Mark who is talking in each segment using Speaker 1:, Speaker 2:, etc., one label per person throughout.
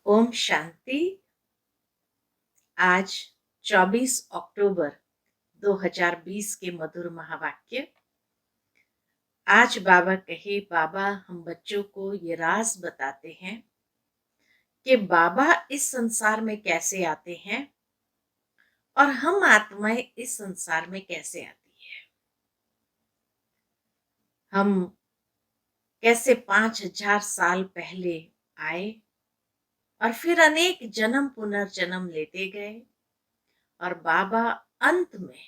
Speaker 1: ओम शांति। आज 24 अक्टूबर 2020 के मधुर महावाक्य। आज बाबा कहे, बाबा हम बच्चों को ये राज बताते हैं कि बाबा इस संसार में कैसे आते हैं और हम आत्माएं इस संसार में कैसे आती है। हम कैसे 5000 साल पहले आए और फिर अनेक जन्म पुनर्जन्म लेते गए और बाबा अंत में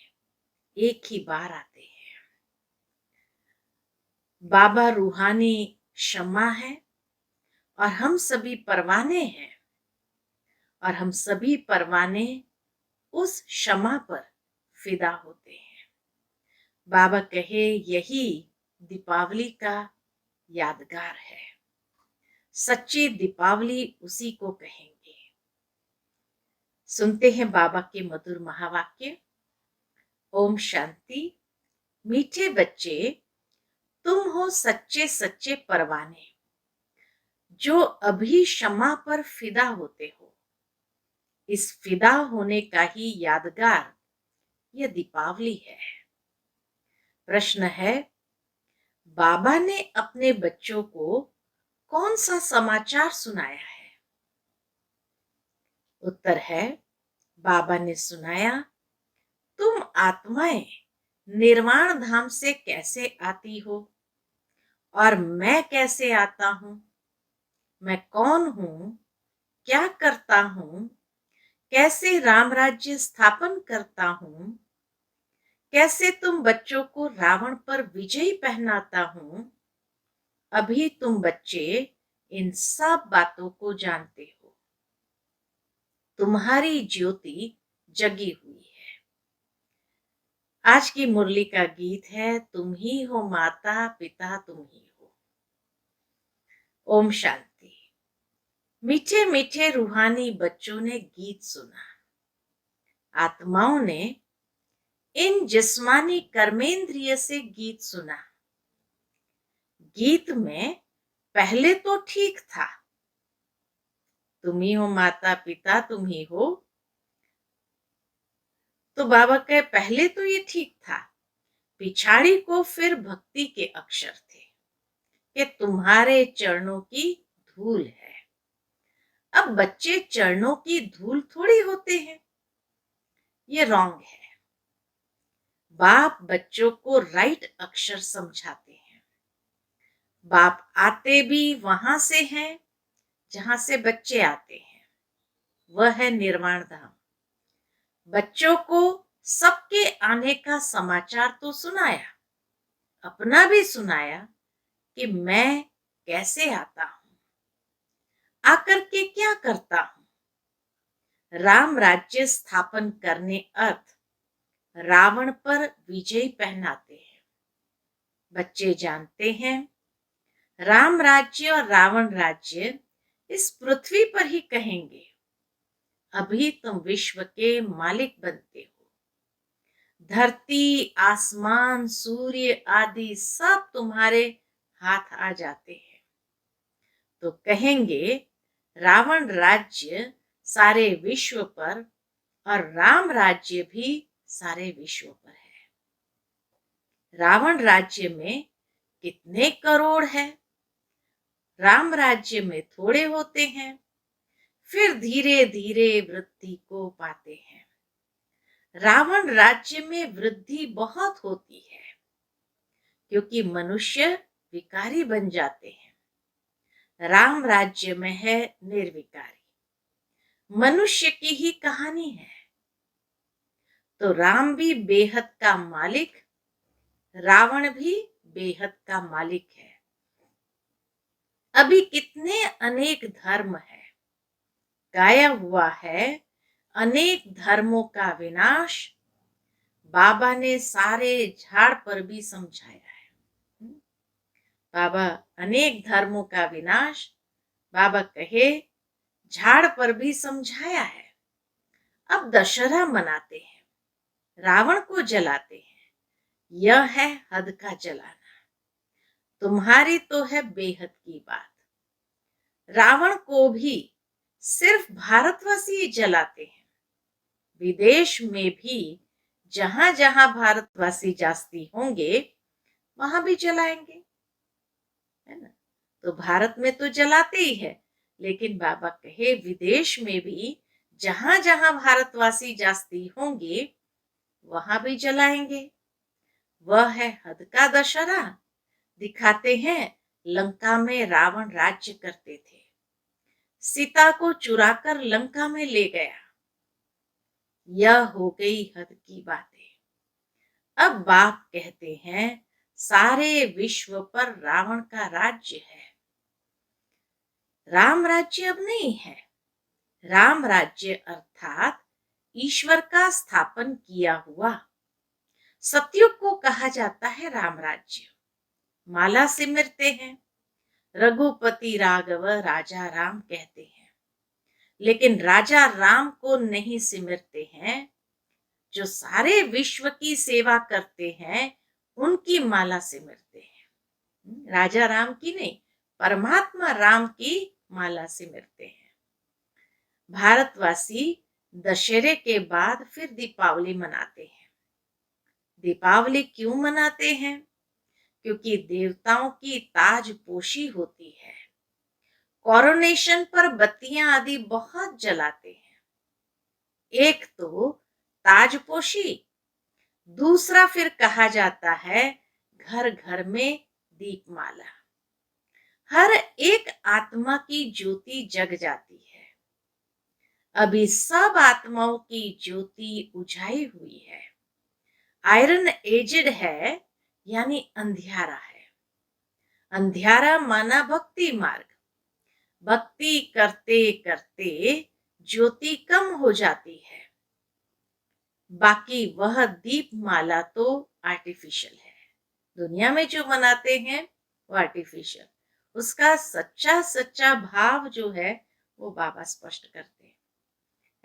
Speaker 1: एक ही बार आते हैं। बाबा रूहानी शम्मा है और हम सभी परवाने हैं और हम सभी परवाने उस शम्मा पर फिदा होते हैं। बाबा कहे यही दीपावली का यादगार है। सच्ची दीपावली उसी को कहेंगे। सुनते हैं बाबा के मधुर महावाक्य। ओम शांति। मीठे बच्चे, तुम हो सच्चे सच्चे परवाने जो अभी शम्मा पर फिदा होते हो। इस फिदा होने का ही यादगार यह दीपावली है। प्रश्न है, बाबा ने अपने बच्चों को कौन सा समाचार सुनाया है? उत्तर है, बाबा ने सुनाया, तुम आत्माएं निर्वाण धाम से कैसे आती हो और मैं कैसे आता हूं। मैं कौन हूं, क्या करता हूं, कैसे राम राज्य स्थापन करता हूं, कैसे तुम बच्चों को रावण पर विजय पहनाता हूं। अभी तुम बच्चे इन सब बातों को जानते हो। तुम्हारी ज्योति जगी हुई है। आज की मुरली का गीत है, तुम ही हो माता पिता तुम ही हो। ओम शांति। मीठे मीठे रूहानी बच्चों ने गीत सुना। आत्माओं ने इन जिस्मानी कर्मेंद्रिय से गीत सुना। गीत में पहले तो ठीक था, तुम ही हो माता पिता तुम ही हो। तो बाबा कहे पहले तो ये ठीक था, पिछाड़ी को फिर भक्ति के अक्षर थे कि तुम्हारे चरणों की धूल है। अब बच्चे चरणों की धूल थोड़ी होते हैं, ये रॉन्ग है। बाप बच्चों को राइट अक्षर समझाते हैं। बाप आते भी वहां से हैं जहां से बच्चे आते हैं, वह है निर्वाण धाम। बच्चों को सबके आने का समाचार तो सुनाया, अपना भी सुनाया कि मैं कैसे आता हूं, आकर के क्या करता हूं। राम राज्य स्थापन करने अर्थ रावण पर विजय पहनाते हैं। बच्चे जानते हैं राम राज्य और रावण राज्य इस पृथ्वी पर ही कहेंगे। अभी तुम विश्व के मालिक बनते हो। धरती आसमान सूर्य आदि सब तुम्हारे हाथ आ जाते हैं। तो कहेंगे रावण राज्य सारे विश्व पर और राम राज्य भी सारे विश्व पर है। रावण राज्य में कितने करोड़ है, राम राज्य में थोड़े होते हैं। फिर धीरे धीरे वृद्धि को पाते हैं। रावण राज्य में वृद्धि बहुत होती है क्योंकि मनुष्य विकारी बन जाते हैं। राम राज्य में है निर्विकारी। मनुष्य की ही कहानी है। तो राम भी बेहद का मालिक, रावण भी बेहद का मालिक है। अभी कितने अनेक धर्म है, गायब हुआ है अनेक धर्मों का विनाश। बाबा ने सारे झाड़ पर भी समझाया है। बाबा अनेक धर्मों का विनाश बाबा कहे झाड़ पर भी समझाया है। अब दशहरा मनाते हैं, रावण को जलाते हैं, यह है हद का जलाना। तुम्हारी तो है बेहद की बात। रावण को भी सिर्फ भारतवासी जलाते हैं, विदेश में भी जहां जहां भारतवासी जास्ती होंगे वहां भी जलाएंगे, है ना। तो भारत में तो जलाते ही है, लेकिन बाबा कहे विदेश में भी जहां जहां भारतवासी जास्ती होंगे वहां भी जलाएंगे। वह है हद का दशहरा। दिखाते हैं लंका में रावण राज्य करते थे, सीता को चुराकर लंका में ले गया। यह हो गई हद की बातें। अब बाप कहते हैं सारे विश्व पर रावण का राज्य है। राम राज्य अब नहीं है। राम राज्य अर्थात ईश्वर का स्थापन किया हुआ सतयुग को कहा जाता है राम राज्य। माला सिमरते हैं, रघुपति राघव राजा राम कहते हैं, लेकिन राजा राम को नहीं सिमरते हैं। जो सारे विश्व की सेवा करते हैं उनकी माला सिमरते हैं, राजा राम की नहीं, परमात्मा राम की माला सिमरते हैं। भारतवासी दशहरे के बाद फिर दीपावली मनाते हैं। दीपावली क्यों मनाते हैं? क्योंकि देवताओं की ताजपोशी होती है। कोरोनेशन पर बत्तियां आदि बहुत जलाते हैं। एक तो ताजपोशी, दूसरा फिर कहा जाता है घर घर में दीपमाला। हर एक आत्मा की ज्योति जग जाती है। अभी सब आत्माओं की ज्योति उजाई हुई है। आयरन एजेड है, यानी अंधियारा है। अंधियारा माना भक्ति मार्ग। भक्ति करते करते ज्योति कम हो जाती है। बाकी वह दीपमाला तो आर्टिफिशियल है। दुनिया में जो मनाते हैं वो आर्टिफिशियल, उसका सच्चा सच्चा भाव जो है वो बाबा स्पष्ट करते हैं।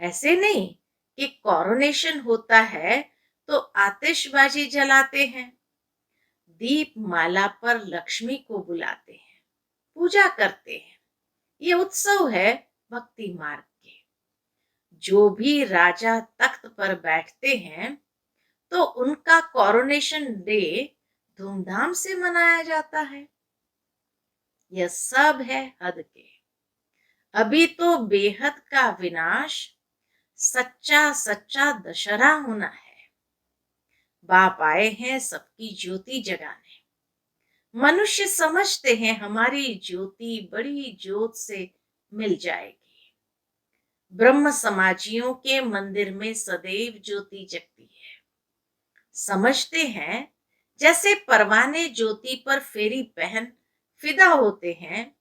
Speaker 1: ऐसे नहीं कि कोरोनेशन होता है तो आतिशबाजी जलाते हैं। दीपमाला पर लक्ष्मी को बुलाते हैं, पूजा करते हैं। ये उत्सव है भक्ति मार्ग के। जो भी राजा तख्त पर बैठते हैं तो उनका कोरोनेशन डे धूमधाम से मनाया जाता है। यह सब है हद के। अभी तो बेहद का विनाश, सच्चा सच्चा दशहरा होना है। बाप आए हैं सबकी ज्योति जगाने। मनुष्य समझते हैं हमारी ज्योति बड़ी ज्योत से मिल जाएगी। ब्रह्म समाजियों के मंदिर में सदैव ज्योति जगती है। समझते हैं जैसे परवाने ज्योति पर फेरी पहन फिदा होते हैं,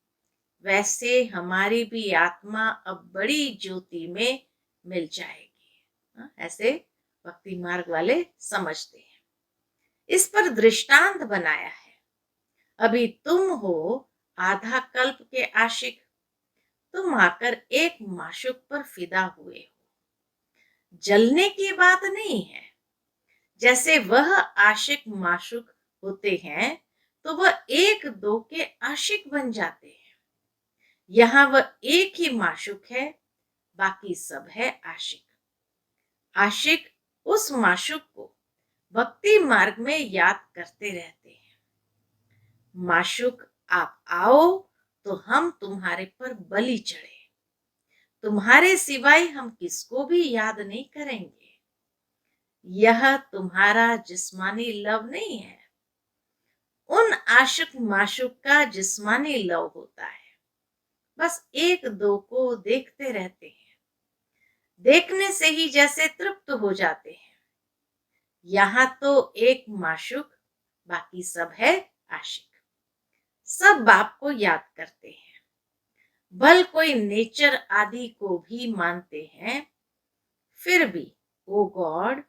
Speaker 1: वैसे हमारी भी आत्मा अब बड़ी ज्योति में मिल जाएगी। ऐसे भक्ति मार्ग वाले समझते हैं। इस पर दृष्टांत बनाया है। अभी तुम हो आधा कल्प के आशिक, तुम आकर एक माशूक पर फिदा हुए हो। जलने की बात नहीं है। जैसे वह आशिक माशूक होते हैं तो वह एक दो के आशिक बन जाते हैं। यहाँ वह एक ही माशूक है, बाकी सब है आशिक। आशिक उस माशूक को भक्ति मार्ग में याद करते रहते हैं। माशूक आप आओ तो हम तुम्हारे पर बलि चढ़े, तुम्हारे सिवाय हम किसको भी याद नहीं करेंगे। यह तुम्हारा जिस्मानी लव नहीं है, उन आशिक माशूक का जिस्मानी लव होता है। बस एक दो को देखते रहते हैं, देखने से ही जैसे तृप्त हो जाते हैं। यहाँ तो एक माशूक, बाकी सब है आशिक। सब बाप को याद करते हैं। भल कोई नेचर आदि को भी मानते हैं, फिर भी ओ गॉड,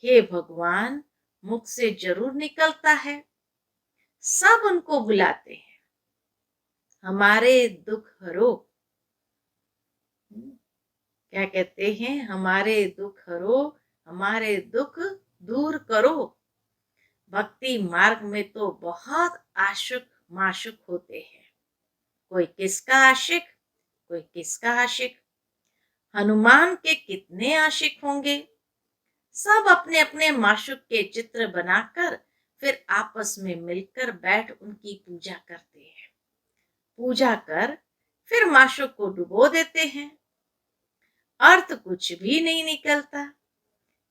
Speaker 1: हे भगवान, मुख से जरूर निकलता है। सब उनको बुलाते हैं, हमारे दुख हरो। क्या कहते हैं? हमारे दुख हरो, हमारे दुख दूर करो। भक्ति मार्ग में तो बहुत आशिक माशुक होते हैं। कोई किसका आशिक, कोई किसका आशिक। हनुमान के कितने आशिक होंगे। सब अपने अपने माशूक के चित्र बनाकर फिर आपस में मिलकर बैठ उनकी पूजा करते हैं। पूजा कर फिर माशूक को डुबो देते हैं। अर्थ कुछ भी नहीं निकलता।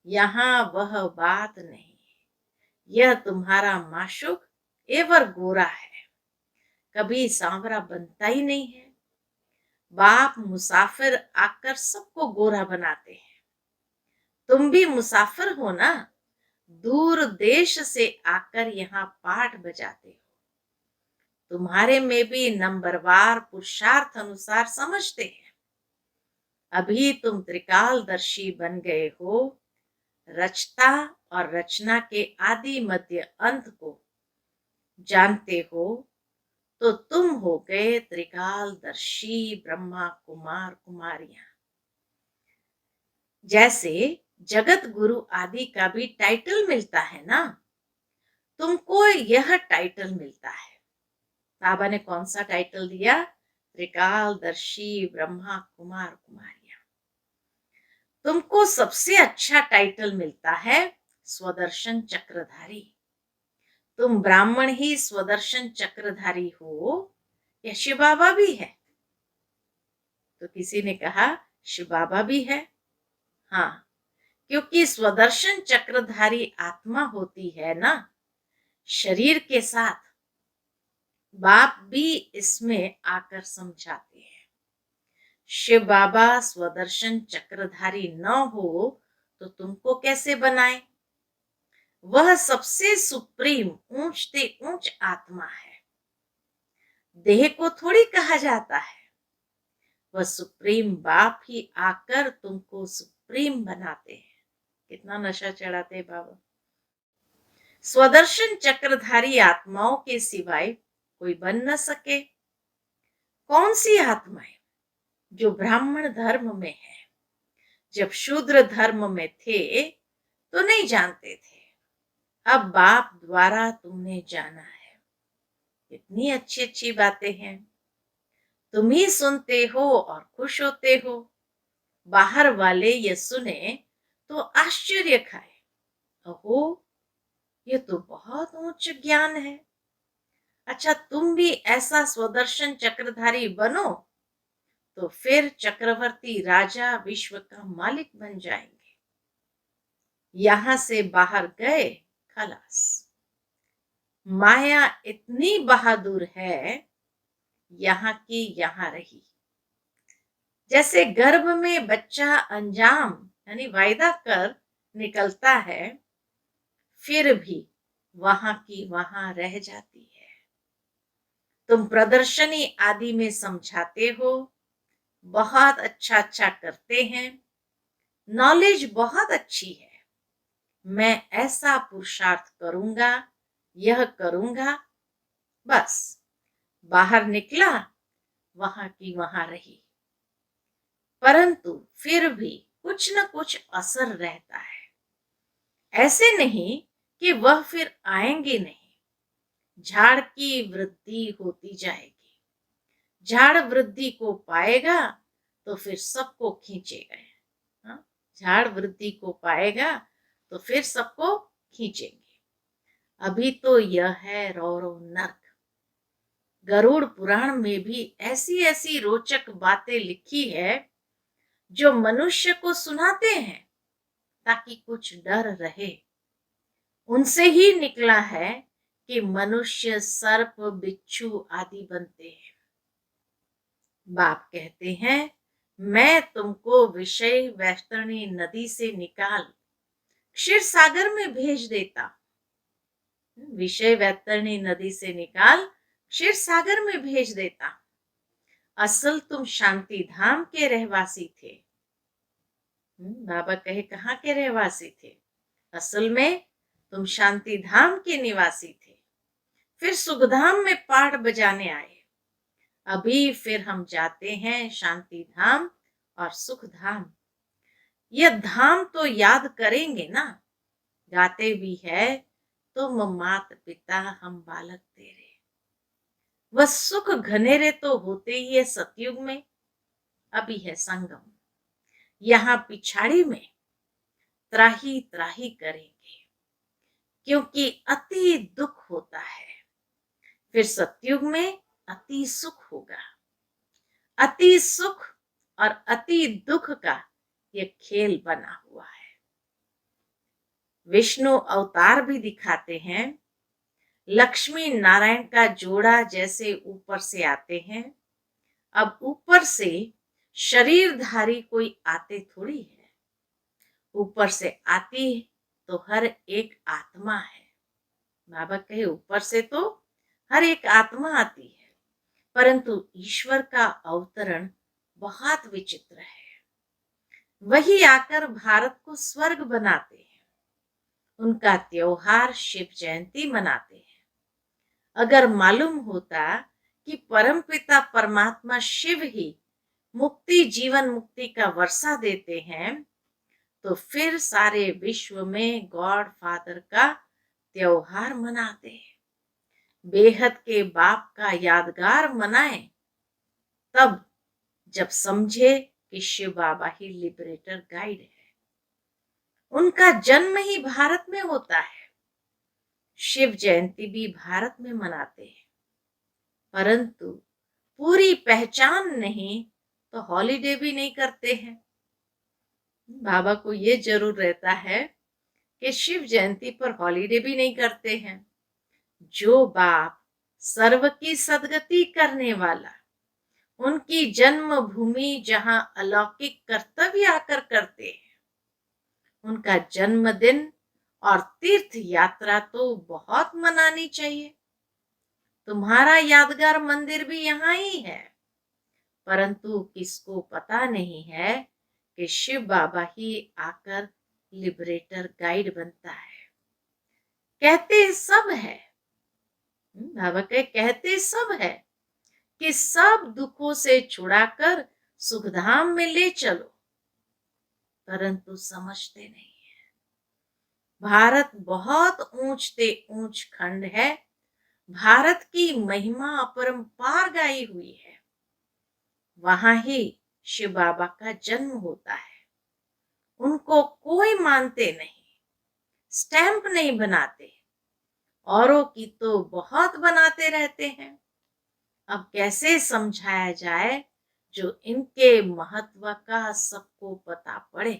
Speaker 1: यहाँ वह बात नहीं है। यह तुम्हारा माशूक एवर गोरा है, कभी सांवरा बनता ही नहीं है। बाप मुसाफिर आकर सबको गोरा बनाते हैं। तुम भी मुसाफिर हो ना, दूर देश से आकर यहाँ पाठ बजाते हो। तुम्हारे में भी नंबरवार पुरुषार्थ अनुसार समझते हैं। अभी तुम त्रिकालदर्शी बन गए हो। रचता और रचना के आदि मध्य अंत को जानते हो तो तुम हो गए त्रिकालदर्शी ब्रह्मा कुमार कुमारियां। जैसे जगत गुरु आदि का भी टाइटल मिलता है ना, तुमको यह टाइटल मिलता है। बाबा ने कौन सा टाइटल दिया? त्रिकालदर्शी ब्रह्मा कुमार कुमारियां। तुमको सबसे अच्छा टाइटल मिलता है स्वदर्शन चक्रधारी। तुम ब्राह्मण ही स्वदर्शन चक्रधारी हो या शिव बाबा भी है? तो किसी ने कहा शिव बाबा भी है। हाँ, क्योंकि स्वदर्शन चक्रधारी आत्मा होती है ना, शरीर के साथ। बाप भी इसमें आकर समझाते हैं। शिव बाबा स्वदर्शन चक्रधारी न हो तो तुमको कैसे बनाए? वह सबसे सुप्रीम ऊंचते ऊंच आत्मा है। देह को थोड़ी कहा जाता है। वह सुप्रीम बाप ही आकर तुमको सुप्रीम बनाते हैं। कितना नशा चढ़ाते बाबा। स्वदर्शन चक्रधारी आत्माओं के सिवाय कोई बन न सके। कौन सी आत्माएं? जो ब्राह्मण धर्म में है। जब शूद्र धर्म में थे तो नहीं जानते थे। अब बाप द्वारा तुमने जाना है। इतनी अच्छी अच्छी बातें हैं। तुम ही सुनते हो और खुश होते हो। बाहर वाले ये सुने तो आश्चर्य खाए। ओहो, ये तो बहुत उच्च ज्ञान है। अच्छा, तुम भी ऐसा स्वदर्शन चक्रधारी बनो तो फिर चक्रवर्ती राजा विश्व का मालिक बन जाएंगे। यहां से बाहर गए, खलास। माया इतनी बहादुर है, यहाँ की यहाँ रही। जैसे गर्भ में बच्चा अंजाम यानी वायदा कर निकलता है, फिर भी वहां की वहां रह जाती है। तुम प्रदर्शनी आदि में समझाते हो, बहुत अच्छा अच्छा करते हैं, नॉलेज बहुत अच्छी है। मैं ऐसा पुरुषार्थ करूंगा, यह करूंगा, बस बाहर निकला, वहां की वहां रही। परंतु फिर भी कुछ न कुछ असर रहता है। ऐसे नहीं कि वह फिर आएंगे नहीं। झाड़ की वृद्धि होती जाएगी। झाड़ वृद्धि को पाएगा तो फिर सबको खींचेगा। हाँ? झाड़ वृद्धि को पाएगा तो फिर सबको खींचेंगे। अभी तो यह है रौरव नर्क। गरुड़ पुराण में भी ऐसी ऐसी रोचक बातें लिखी है जो मनुष्य को सुनाते हैं ताकि कुछ डर रहे। उनसे ही निकला है कि मनुष्य सर्प बिच्छू आदि बनते हैं। बाप कहते हैं, मैं तुमको विषय वैतरणी नदी से निकाल क्षीर सागर में भेज देता। विषय वैतरणी नदी से निकाल क्षीर सागर में भेज देता। असल तुम शांति धाम के रहवासी थे। बाबा कहे कहाँ के रहवासी थे? असल में तुम शांति धाम के निवासी थे। फिर सुखधाम में पाठ बजाने आए। अभी फिर हम जाते हैं शांति धाम और सुख धाम। यह धाम तो याद करेंगे ना। गाते भी है, तुम मात पिता हम बालक तेरे। वह सुख घनेरे तो होते ही है सतयुग में। अभी है संगम। यहाँ पिछाड़ी में त्राही त्राही करेंगे, क्योंकि अति दुख होता है। फिर सतयुग में अति सुख होगा। अति सुख और अति दुख का ये खेल बना हुआ है। विष्णु अवतार भी दिखाते हैं। लक्ष्मी नारायण का जोड़ा जैसे ऊपर से आते हैं। अब ऊपर से शरीरधारी कोई आते थोड़ी है, ऊपर से आती तो हर एक आत्मा है। बाबा कहे ऊपर से तो हर एक आत्मा आती है, परंतु ईश्वर का अवतरण बहुत विचित्र है। वही आकर भारत को स्वर्ग बनाते हैं। उनका त्योहार शिव जयंती मनाते हैं। अगर मालूम होता कि परमपिता परमात्मा शिव ही मुक्ति, जीवन मुक्ति का वर्षा देते हैं, तो फिर सारे विश्व में गॉड फादर का त्योहार मनाते हैं। बेहद के बाप का यादगार मनाएं, तब जब समझे कि शिव बाबा ही लिबरेटर गाइड है। उनका जन्म ही भारत में होता है। शिव जयंती भी भारत में मनाते हैं, परंतु पूरी पहचान नहीं तो हॉलीडे भी नहीं करते हैं। बाबा को ये जरूर रहता है कि शिव जयंती पर हॉलीडे भी नहीं करते हैं। जो बाप सर्व की सदगति करने वाला, उनकी जन्मभूमि जहां अलौकिक कर्तव्य आकर करते हैं, उनका जन्मदिन और तीर्थ यात्रा तो बहुत मनानी चाहिए। तुम्हारा यादगार मंदिर भी यहाँ ही है, परंतु किसको पता नहीं है कि शिव बाबा ही आकर लिबरेटर गाइड बनता है। कहते सब है, बाबा कहते सब है कि सब दुखों से छुड़ाकर सुखधाम में ले चलो, परंतु समझते नहीं है। भारत बहुत ऊंचते ऊंच खंड है। भारत की महिमा अपरंपार गाई हुई है। वहां ही शिव बाबा का जन्म होता है। उनको कोई मानते नहीं, स्टैंप नहीं बनाते, औरों की तो बहुत बनाते रहते हैं। अब कैसे समझाया जाए जो इनके महत्व का सबको पता पड़े।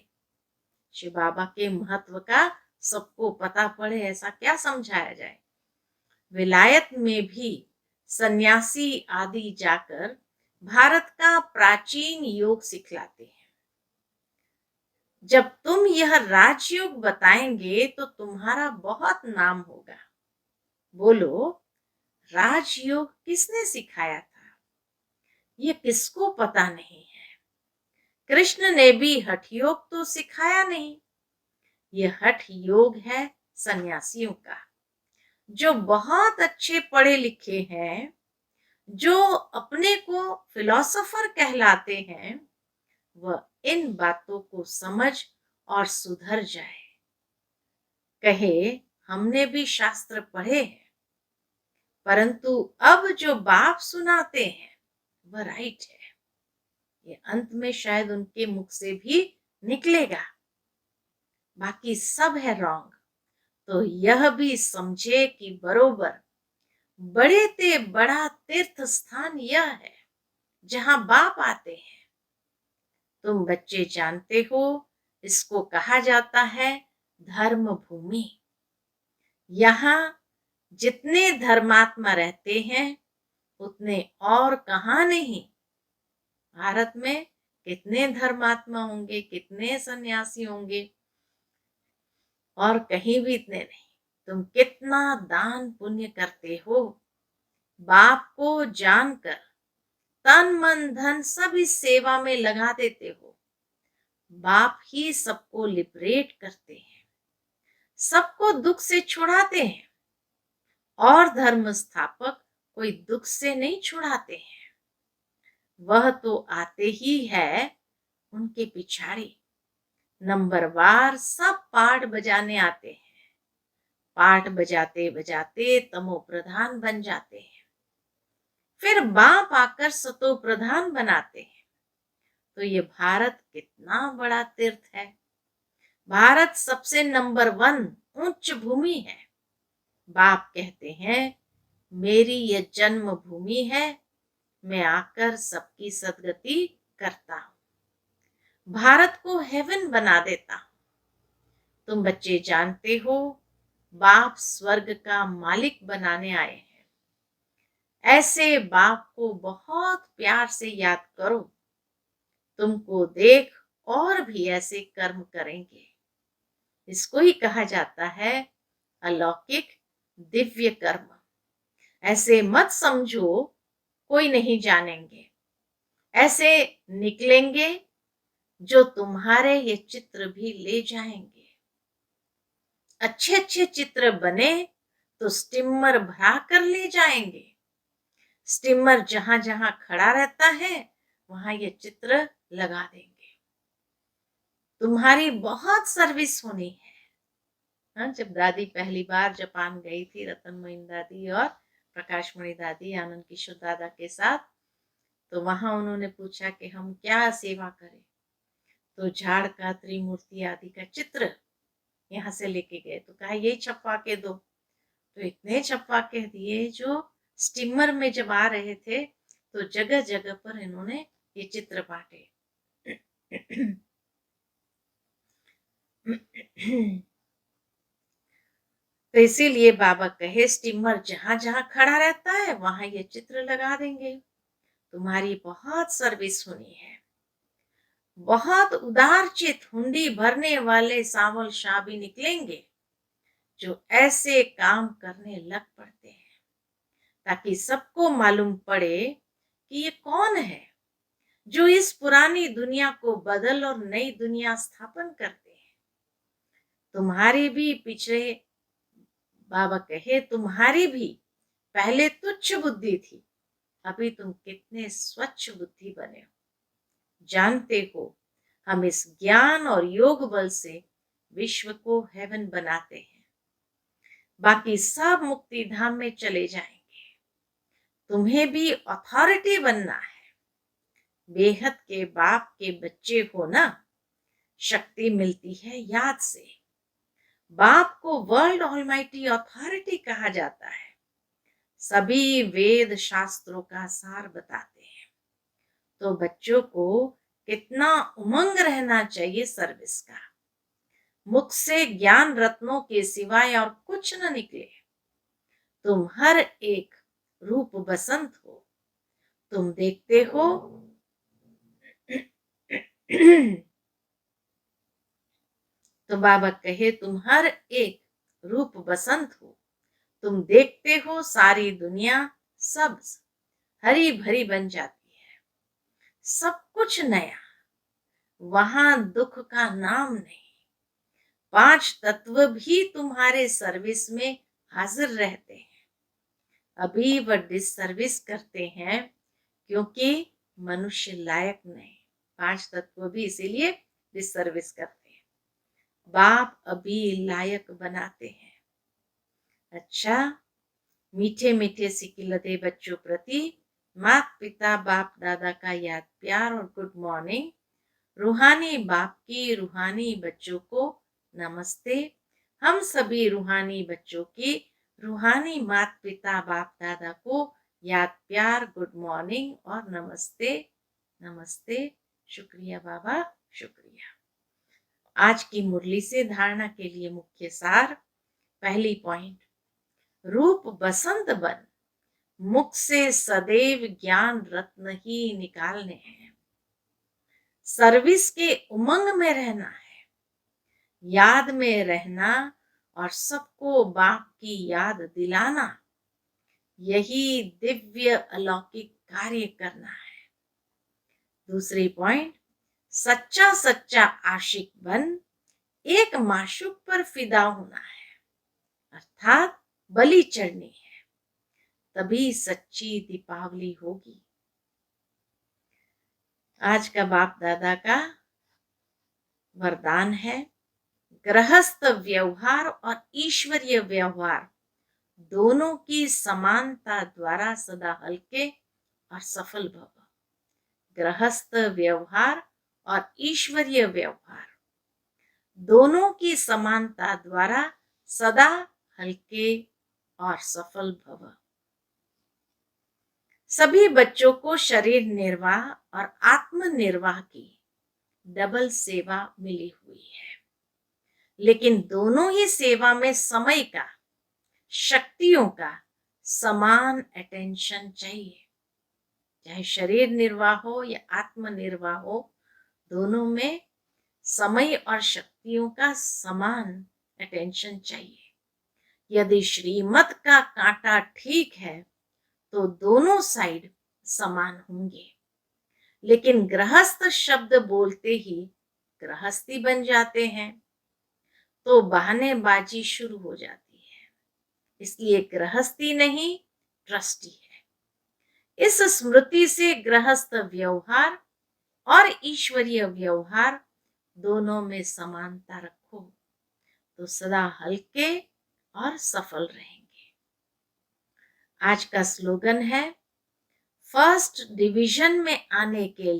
Speaker 1: शिव बाबा के महत्व का सबको पता पड़े, ऐसा क्या समझाया जाए। विलायत में भी सन्यासी आदि जाकर भारत का प्राचीन योग सिखलाते हैं। जब तुम यह राजयोग बताएंगे तो तुम्हारा बहुत नाम होगा। बोलो, राजयोग किसने सिखाया था? ये किसको पता नहीं है। कृष्ण ने भी हठ योग तो सिखाया नहीं। यह हठ योग है सन्यासियों का, जो बहुत अच्छे पढ़े लिखे हैं, जो अपने को फिलोसोफर कहलाते हैं, वह इन बातों को समझ और सुधर जाए। कहे हमने भी शास्त्र पढ़े हैं, परंतु अब जो बाप सुनाते हैं वह राइट है। ये अंत में शायद उनके मुख से भी निकलेगा, बाकी सब है रॉन्ग। तो यह भी समझे कि बरोबर बड़े ते बड़ा तीर्थ स्थान यह है जहां बाप आते हैं। तुम बच्चे जानते हो, इसको कहा जाता है धर्म भूमि। यहाँ जितने धर्मात्मा रहते हैं उतने और कहाँ नहीं। भारत में कितने धर्मात्मा होंगे, कितने सन्यासी होंगे, और कहीं भी इतने नहीं। तुम कितना दान पुण्य करते हो, बाप को जानकर तन मन धन सब इस सेवा में लगा देते हो। बाप ही सबको लिबरेट करते हैं, सबको दुख से छुड़ाते हैं, और धर्म स्थापक कोई दुख से नहीं छुड़ाते हैं। वह तो आते ही है उनके पिछाड़ी। नंबरवार सब पाठ बजाने आते हैं। पाठ बजाते बजाते तमो प्रधान बन जाते हैं। फिर बाप आकर सतो प्रधान बनाते हैं। तो ये भारत कितना बड़ा तीर्थ है। भारत सबसे नंबर 1 उच्च भूमि है। बाप कहते हैं मेरी ये जन्म भूमि है, मैं आकर सबकी सदगति करता हूं, भारत को हेवन बना देता हूं। तुम बच्चे जानते हो बाप स्वर्ग का मालिक बनाने आए हैं। ऐसे बाप को बहुत प्यार से याद करो, तुमको देख और भी ऐसे कर्म करेंगे। इसको ही कहा जाता है अलौकिक दिव्य कर्म। ऐसे मत समझो कोई नहीं जानेंगे, ऐसे निकलेंगे जो तुम्हारे ये चित्र भी ले जाएंगे। अच्छे अच्छे चित्र बने तो स्टीमर भरा कर ले जाएंगे। स्टीमर जहां जहां खड़ा रहता है वहां ये चित्र लगा देंगे। तुम्हारी बहुत सर्विस होनी है। हाँ, जब दादी पहली बार जापान गई थी, रतनमयी दादी और प्रकाशमणि दादी आनंद किशोर दादा के साथ, तो वहां उन्होंने पूछा कि हम क्या सेवा करें। तो झाड़ का, त्रिमूर्ति आदि का चित्र यहाँ से लेके गए, तो कहा यही छपवा के दो। तो इतने छपवा के दिए, जो स्टीमर में जब आ रहे थे तो जगह जगह पर इन्होंने ये चित्र बांटे। तो इसीलिए बाबा कहे स्टीमर जहां जहां खड़ा रहता है वहां ये चित्र लगा देंगे। तुम्हारी बहुत सर्विस होनी है। बहुत उदारचित हुंडी भरने वाले सांवल शाह भी निकलेंगे जो ऐसे काम करने लग पड़ते हैं, ताकि सबको मालूम पड़े कि ये कौन है जो इस पुरानी दुनिया को बदल और नई दुनिया स्थापन करते हैं। तुम्हारी भी पिछले, बाबा कहे तुम्हारी भी पहले तुच्छ बुद्धि थी, अभी तुम कितने स्वच्छ बुद्धि बने हो। जानते हो हम इस ज्ञान और योग बल से विश्व को हेवन बनाते हैं, बाकी सब मुक्ति धाम में चले जाएंगे। तुम्हें भी अथॉरिटी बनना है। बेहद के बाप के बच्चे हो ना, शक्ति मिलती है याद से। बाप को वर्ल्ड ऑलमाइटी अथॉरिटी कहा जाता है। सभी वेद शास्त्रों का सार बताते हैं। तो बच्चों को कितना उमंग रहना चाहिए सर्विस का। मुख से ज्ञान रत्नों के सिवाय और कुछ न निकले। तुम हर एक रूप बसंत हो। तुम देखते हो तो बाबा कहे तुम हर एक रूप बसंत हो। तुम देखते हो सारी दुनिया सब्ज हरी भरी बन जाती है, सब कुछ नया, वहां दुख का नाम नहीं। 5 तत्व भी तुम्हारे सर्विस में हाजिर रहते हैं। अभी वह डिसर्विस करते हैं क्योंकि मनुष्य लायक नहीं। 5 तत्व भी इसीलिए डिसर्विस करते हैं। बाप अभी लायक बनाते हैं। अच्छा, मीठे मीठे सिकिलते बच्चों प्रति माता पिता बाप दादा का याद प्यार और गुड मॉर्निंग। रूहानी बाप की रूहानी बच्चों को नमस्ते। हम सभी रूहानी बच्चों की रूहानी माता पिता बाप दादा को याद प्यार गुड मॉर्निंग और नमस्ते। नमस्ते। शुक्रिया बाबा, शुक्रिया। आज की मुरली से धारणा के लिए मुख्य सार। पहली पॉइंट, रूप बसंत बन, मुख से सदैव ज्ञान रत्न ही निकालने हैं। सर्विस के उमंग में रहना है, याद में रहना और सबको बाप की याद दिलाना, यही दिव्य अलौकिक कार्य करना है। दूसरी पॉइंट, सच्चा सच्चा आशिक बन एक माशूक पर फिदा होना है, अर्थात बलि चढ़नी है, तभी सच्ची दीपावली होगी। आज का बाप दादा का वरदान है, गृहस्थ व्यवहार और ईश्वरीय व्यवहार दोनों की समानता द्वारा सदा हल्के और सफल भव। गृहस्थ व्यवहार और ईश्वरीय व्यवहार दोनों की समानता द्वारा सदा हल्के और सफल भव। सभी बच्चों को शरीर निर्वाह और आत्म निर्वाह की डबल सेवा मिली हुई है, लेकिन दोनों ही सेवा में समय का, शक्तियों का समान अटेंशन चाहिए। चाहे शरीर निर्वाह हो या आत्म निर्वाह हो, दोनों में समय और शक्तियों का समान अटेंशन चाहिए। यदि श्रीमत का कांटा ठीक है तो दोनों साइड समान होंगे, लेकिन गृहस्थ शब्द बोलते ही गृहस्थी बन जाते हैं तो बहानेबाजी शुरू हो जाती है। इसलिए गृहस्थी नहीं, ट्रस्टी है। इस स्मृति से गृहस्थ व्यवहार और ईश्वरीय व्यवहार दोनों में समानता रखो तो सदा हल्के और सफल रहेंगे। आज का स्लोगन है, फर्स्ट डिवीजन में आने के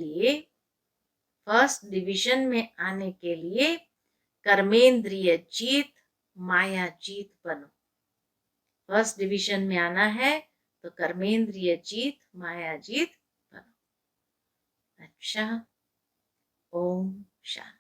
Speaker 1: लिए कर्मेंद्रिय जीत माया जीत बनो। फर्स्ट डिवीजन में आना है तो कर्मेंद्रिय जीत माया जीत बनो। अच्छा, ओम शांति।